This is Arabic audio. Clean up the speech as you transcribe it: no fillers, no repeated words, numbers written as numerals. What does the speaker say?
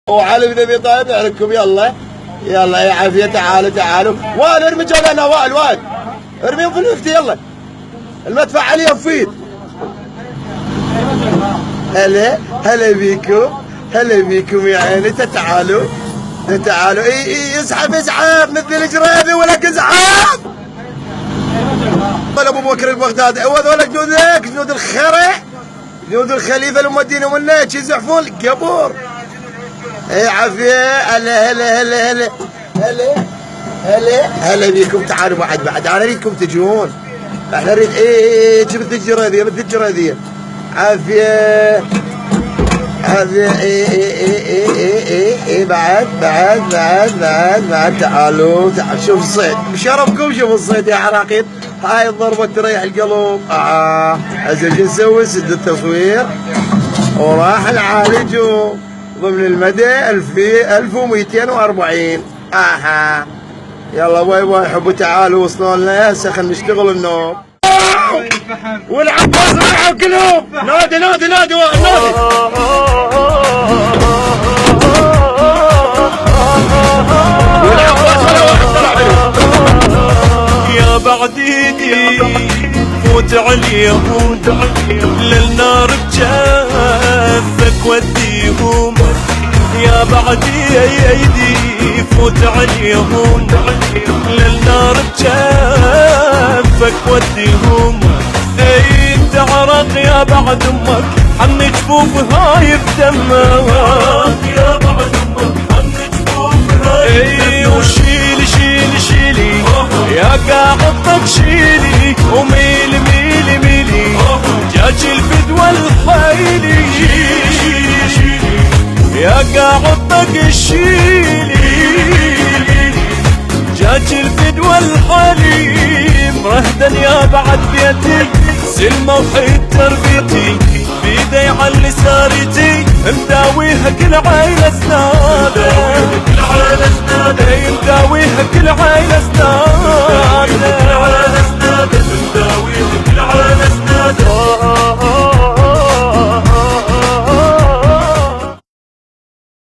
وعلي بن ابي طالب يعرفكم. يلا يلا يا عافيه، تعالوا تعالوا. وائل ارمي جولنا، وائل ارميهم في المفتي. يلا المدفع عليهم فيد. هلا بيكم، هلا بيكم يا عيني. تعالوا تعالوا. اي اسحب مثل الجرابي ولك ازحف. ابو بكر البغدادي هذول جنود الخرع، جنود الخليفه اللي مودينهم هناك يزحفون القبور. اي عافيه. هلا هلا هلا هلا هلا هلا هلا بيكم. تعالوا بعد انا اريدكم تجون. احنا نريد مثل الجراديه، مثل الجراديه. عافيه عافيه. بعد تعالوا. شوف الصيد بشرفكم، شوف الصيد يا عراقيل. هاي الضربه تريح القلب. هسه شو نسوي؟ سد التصوير وراح نعالجه ضمن المدى 1240. يلا باي حبوا تعالوا وصلوا لنا. هسه خلينا نشتغل النوم. والعباس راحوا كلهم. نادي والعباس ولا واحد طلع منهم. يا بعد ايدي فوت عليهم للنار بجافك وديهم. يا بعد ايدي فوت عليهم للنار بجافك وديهم. اي انت عرق يا بعد امك حن جفوفها بدمك. يا بعد امك حن جفوفها. اي وشيلي يا قاعدتك شيلي وميلي جاج الفدوى الحيلي. يا قاعدتك شيلي جاج الفدوى الحليم. رهدا يا بعد بيتي سلمى وحيد تربيتي بيدي على سارتي مداويها كل عيلة